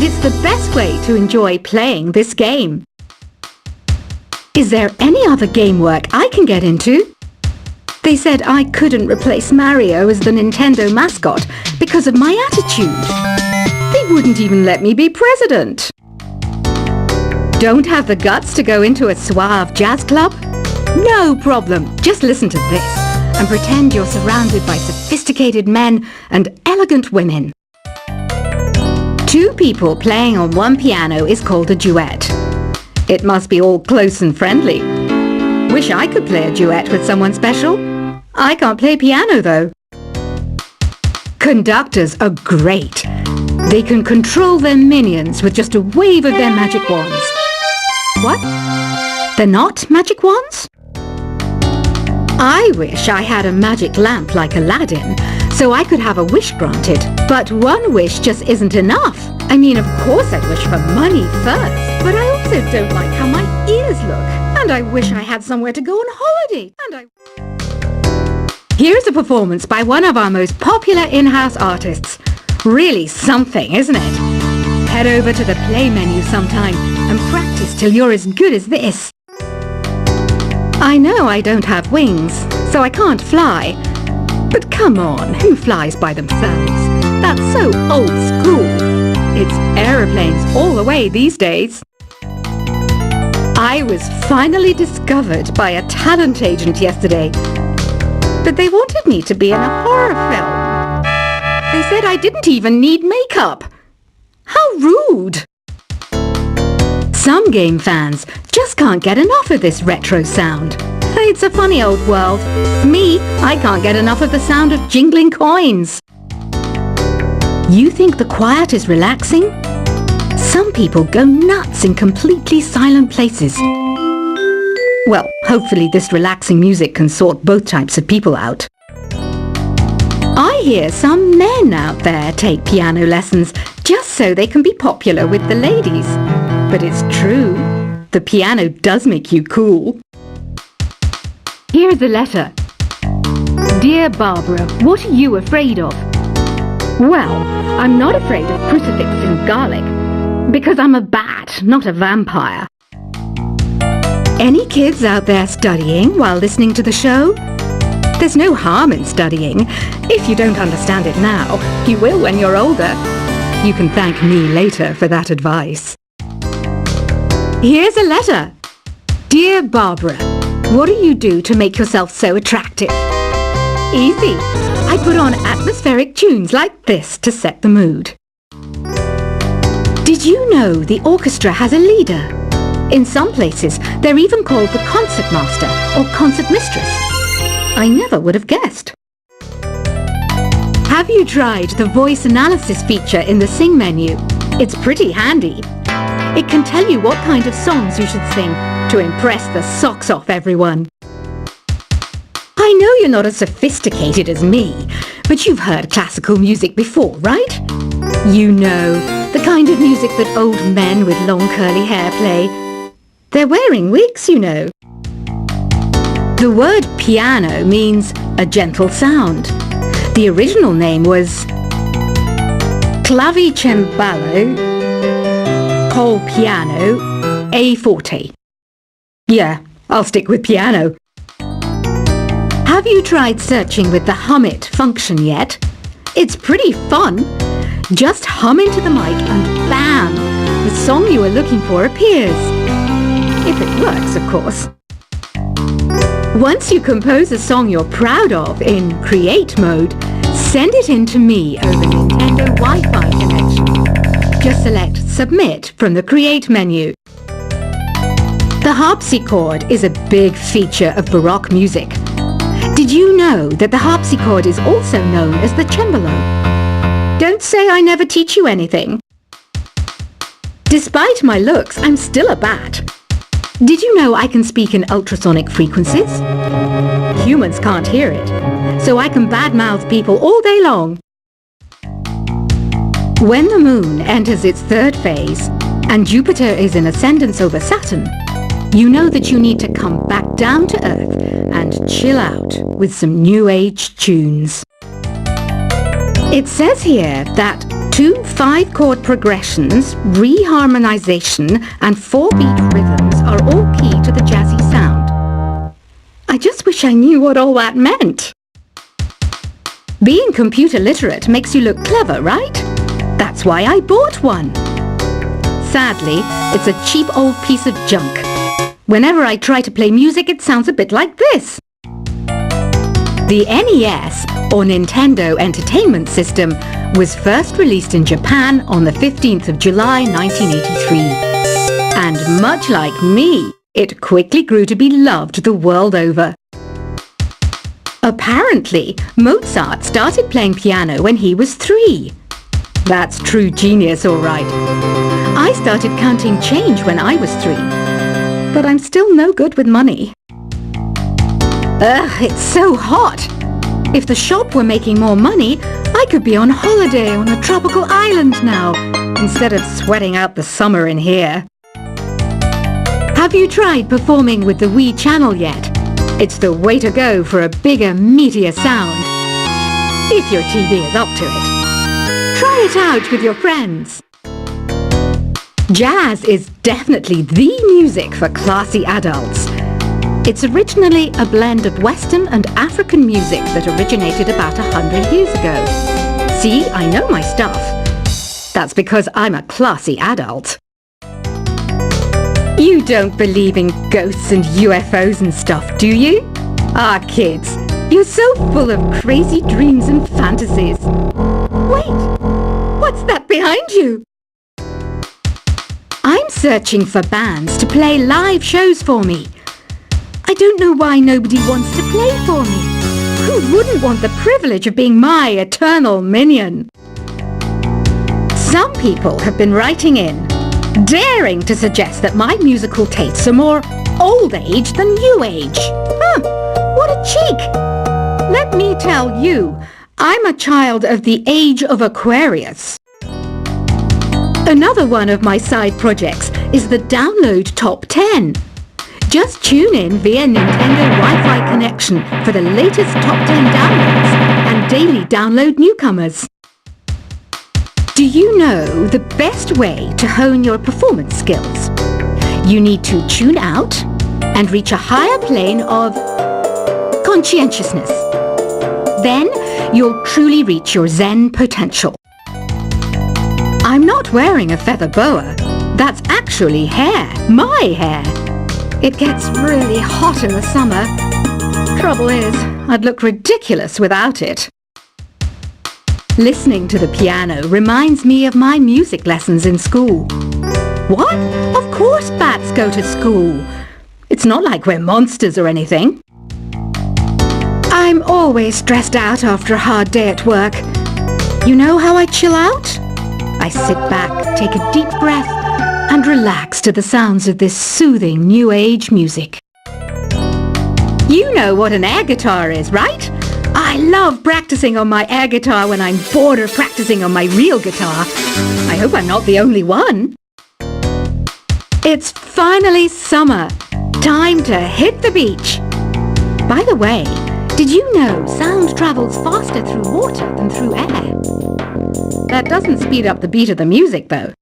and it's the best way to enjoy playing this game. Is there any other game work I can get into? They said I couldn't replace Mario as the Nintendo mascot because of my attitude. They wouldn't even let me be president. Don't have the guts to go into a suave jazz club? No problem. Just listen to this and pretend you're surrounded by sophisticated men and elegant women. Two people playing on one piano is called a duet. It must be all close and friendly. Wish I could play a duet with someone special. I can't play piano though. Conductors are great. They can control their minions with just a wave of their magic wands. What? They're not magic wands? I wish I had a magic lamp like Aladdin, so I could have a wish granted. But one wish just isn't enough. I mean, of course I'd wish for money first, but I also don't like how my ears look. And I wish I had somewhere to go on holiday. Here's a performance by one of our most popular in-house artists. Really something, isn't it? Head over to the play menu sometime and practice till you're as good as this. I know I don't have wings, so I can't fly. But come on, who flies by themselves? That's so old school. It's aeroplanes all the way these days. I was finally discovered by a talent agent yesterday. But they wanted me to be in a horror film. They said I didn't even need makeup. How rude! Some game fans just can't get enough of this retro sound. It's a funny old world. Me, I can't get enough of the sound of jingling coins. You think the quiet is relaxing? Some people go nuts in completely silent places. Well, hopefully this relaxing music can sort both types of people out. I hear some men out there take piano lessons just so they can be popular with the ladies. But it's true, the piano does make you cool. Here's a letter. Dear Barbara, what are you afraid of? Well, I'm not afraid of crucifix and garlic, because I'm a bat, not a vampire. Any kids out there studying while listening to the show? There's no harm in studying. If you don't understand it now, you will when you're older. You can thank me later for that advice. Here's a letter. Dear Barbara, what do you do to make yourself so attractive? Easy. I put on atmospheric tunes like this to set the mood. Did you know the orchestra has a leader? In some places, they're even called the concertmaster or concertmistress. I never would have guessed. Have you tried the voice analysis feature in the Sing menu? It's pretty handy. It can tell you what kind of songs you should sing to impress the socks off everyone. I know you're not as sophisticated as me, but you've heard classical music before, right? You know, the kind of music that old men with long curly hair play. They're wearing wigs, you know. The word piano means a gentle sound. The original name was clavicembalo col piano a forte. Yeah, I'll stick with piano. Have you tried searching with the Hum It function yet? It's pretty fun. Just hum into the mic and bam! The song you are looking for appears. If it works, of course. Once you compose a song you're proud of in Create mode, send it in to me over Nintendo Wi-Fi connection. Just select Submit from the Create menu. The harpsichord is a big feature of Baroque music. Did you know that the harpsichord is also known as the cembalo? Don't say I never teach you anything. Despite my looks, I'm still a bat. Did you know I can speak in ultrasonic frequencies? Humans can't hear it, so I can badmouth people all day long. When the moon enters its third phase and Jupiter is in ascendance over Saturn, you know that you need to come back down to Earth and chill out with some New Age tunes. It says here that 2 5-chord progressions, reharmonization, and 4-beat rhythms are all key to the jazzy sound. I just wish I knew what all that meant. Being computer literate makes you look clever, right? That's why I bought one. Sadly, it's a cheap old piece of junk. Whenever I try to play music, it sounds a bit like this. The NES, or Nintendo Entertainment System, was first released in Japan on the 15th of July 1983. And much like me, it quickly grew to be loved the world over. Apparently, Mozart started playing piano when he was 3. That's true genius, all right. I started counting change when I was 3, but I'm still no good with money. Ugh, it's so hot. If the shop were making more money, I could be on holiday on a tropical island now, instead of sweating out the summer in here. Have you tried performing with the Wii channel yet? It's the way to go for a bigger, meatier sound. If your TV is up to it. Try it out with your friends. Jazz is definitely the music for classy adults. It's originally a blend of Western and African music that originated about 100 years ago. See, I know my stuff. That's because I'm a classy adult. You don't believe in ghosts and UFOs and stuff, do you? Ah, kids, you're so full of crazy dreams and fantasies. Wait, what's that behind you? I'm searching for bands to play live shows for me. I don't know why nobody wants to play for me. Who wouldn't want the privilege of being my eternal minion? Some people have been writing in, daring to suggest that my musical tastes are more old age than new age. What a cheek! Let me tell you, I'm a child of the age of Aquarius. Another one of my side projects is the Download Top 10. Just tune in via Nintendo Wi-Fi connection for the latest Top 10 downloads and daily download newcomers. Do you know the best way to hone your performance skills? You need to tune out and reach a higher plane of conscientiousness. Then you'll truly reach your Zen potential. I'm not wearing a feather boa. That's actually hair, my hair. It gets really hot in the summer. Trouble is, I'd look ridiculous without it. Listening to the piano reminds me of my music lessons in school. What? Of course bats go to school. It's not like we're monsters or anything. I'm always stressed out after a hard day at work. You know how I chill out? I sit back, take a deep breath, and relax to the sounds of this soothing new age music. You know what an air guitar is, right? I love practicing on my air guitar when I'm bored of practicing on my real guitar. I hope I'm not the only one. It's finally summer. Time to hit the beach. By the way, did you know sound travels faster through water than through air? That doesn't speed up the beat of the music, though.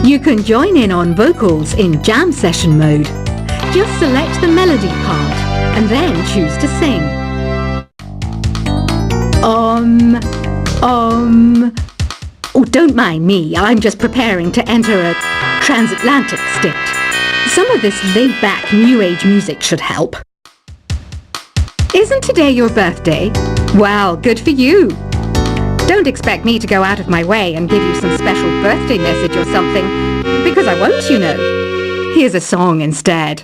You can join in on vocals in jam session mode. Just select the melody part and then choose to sing. Oh, don't mind me. I'm just preparing to enter a transatlantic state. Some of this laid-back new age music should help. Isn't today your birthday? Well, good for you. Don't expect me to go out of my way and give you some special birthday message or something, because I won't, you know. Here's a song instead.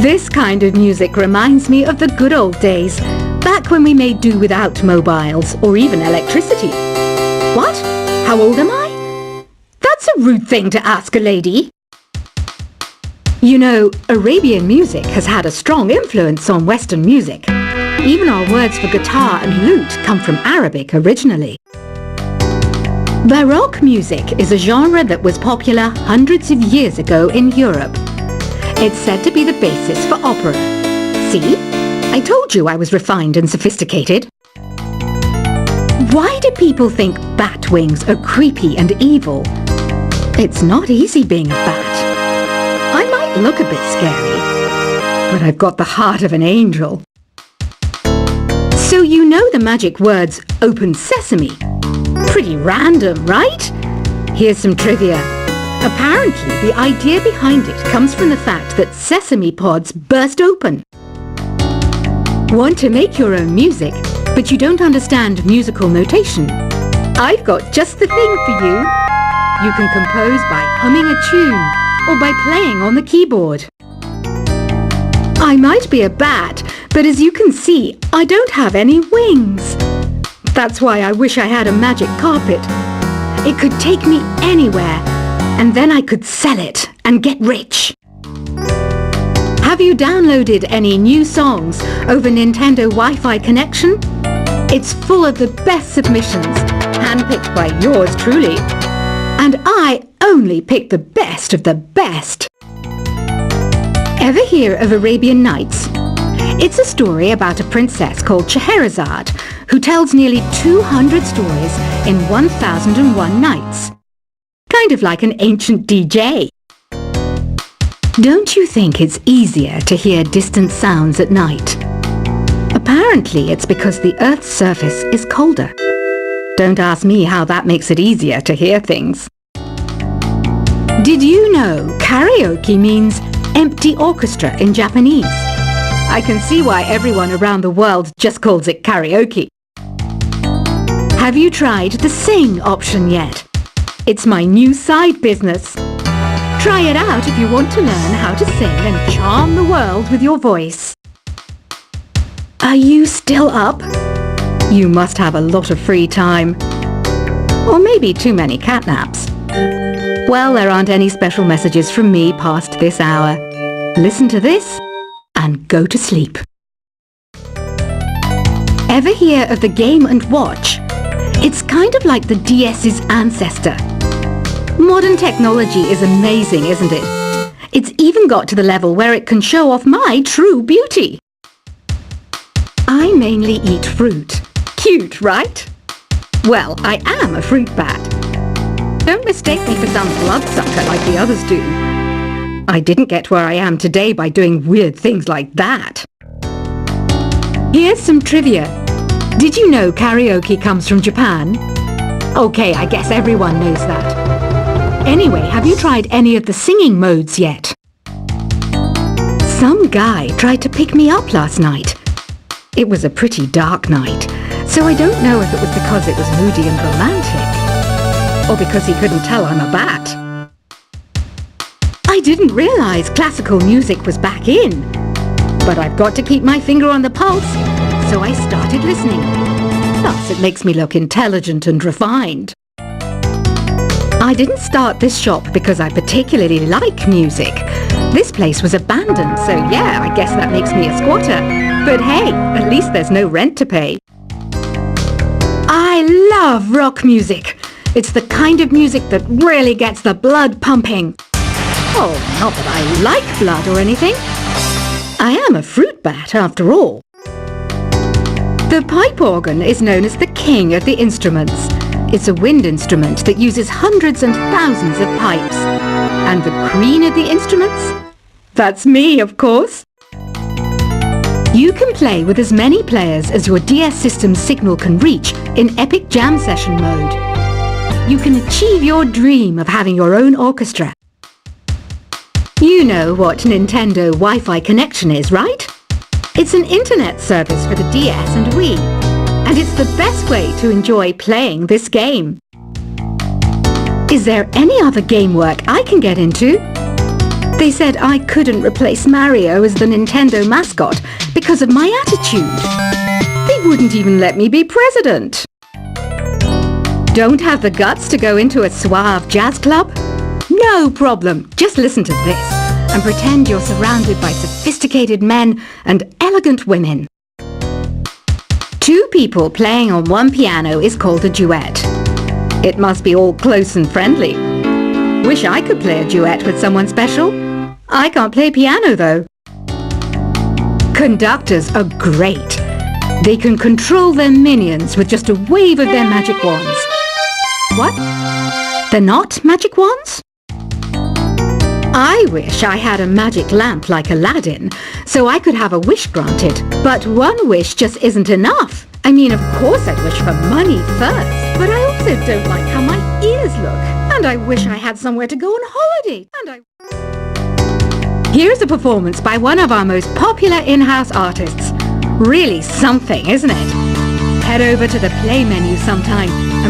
This kind of music reminds me of the good old days, back when we made do without mobiles or even electricity. What? How old am I? That's a rude thing to ask a lady. You know, Arabian music has had a strong influence on Western music. Even our words for guitar and lute come from Arabic originally. Baroque music is a genre that was popular hundreds of years ago in Europe. It's said to be the basis for opera. See? I told you I was refined and sophisticated. Why do people think bat wings are creepy and evil? It's not easy being a bat. I might look a bit scary, but I've got the heart of an angel. So you know the magic words "Open Sesame"? Pretty random, right? Here's some trivia. Apparently, the idea behind it comes from the fact that sesame pods burst open. Want to make your own music, but you don't understand musical notation? I've got just the thing for you. You can compose by humming a tune or by playing on the keyboard. I might be a bat, but as you can see, I don't have any wings. That's why I wish I had a magic carpet. It could take me anywhere, and then I could sell it and get rich. Have you downloaded any new songs over Nintendo Wi-Fi connection? It's full of the best submissions, handpicked by yours truly. And I only pick the best of the best. Ever hear of Arabian Nights? It's a story about a princess called Scheherazade who tells nearly 200 stories in 1001 nights. Kind of like an ancient DJ. Don't you think it's easier to hear distant sounds at night? Apparently it's because the Earth's surface is colder. Don't ask me how that makes it easier to hear things. Did you know karaoke means empty orchestra in Japanese? I can see why everyone around the world just calls it karaoke. Have you tried the sing option yet? It's my new side business. Try it out if you want to learn how to sing and charm the world with your voice. Are you still up? You must have a lot of free time. Or maybe too many catnaps. Well, there aren't any special messages from me past this hour. Listen to this and go to sleep. Ever hear of the Game & Watch? It's kind of like the DS's ancestor. Modern technology is amazing, isn't it? It's even got to the level where it can show off my true beauty. I mainly eat fruit. Cute, right? Well, I am a fruit bat. Don't mistake me for some bloodsucker like the others do. I didn't get where I am today by doing weird things like that. Here's some trivia. Did you know karaoke comes from Japan? Okay, I guess everyone knows that. Anyway, have you tried any of the singing modes yet? Some guy tried to pick me up last night. It was a pretty dark night, so I don't know if it was because it was moody and romantic, or because he couldn't tell I'm a bat. I didn't realize classical music was back in, but I've got to keep my finger on the pulse, so I started listening. Plus, it makes me look intelligent and refined. I didn't start this shop because I particularly like music. This place was abandoned, so yeah, I guess that makes me a squatter. But hey, at least there's no rent to pay. I love rock music. It's the kind of music that really gets the blood pumping. Oh, not that I like blood or anything. I am a fruit bat after all. The pipe organ is known as the king of the instruments. It's a wind instrument that uses hundreds and thousands of pipes. And the queen of the instruments? That's me, of course. You can play with as many players as your DS system's signal can reach in Epic Jam Session mode. You can achieve your dream of having your own orchestra. You know what Nintendo Wi-Fi connection is, right? It's an internet service for the DS and Wii, and it's the best way to enjoy playing this game. Is there any other game work I can get into? They said I couldn't replace Mario as the Nintendo mascot because of my attitude. They wouldn't even let me be president. Don't have the guts to go into a suave jazz club? No problem, just listen to this and pretend you're surrounded by sophisticated men and elegant women. Two people playing on one piano is called a duet. It must be all close and friendly. Wish I could play a duet with someone special. I can't play piano though. Conductors are great. They can control their minions with just a wave of their magic wands. What? They're not magic wands? I wish I had a magic lamp like Aladdin, so I could have a wish granted. But one wish just isn't enough. I mean, of course I'd wish for money first, but I also don't like how my ears look. And I wish I had somewhere to go on holiday. Here's a performance by one of our most popular in-house artists. Really something, isn't it? Head over to the play menu sometime and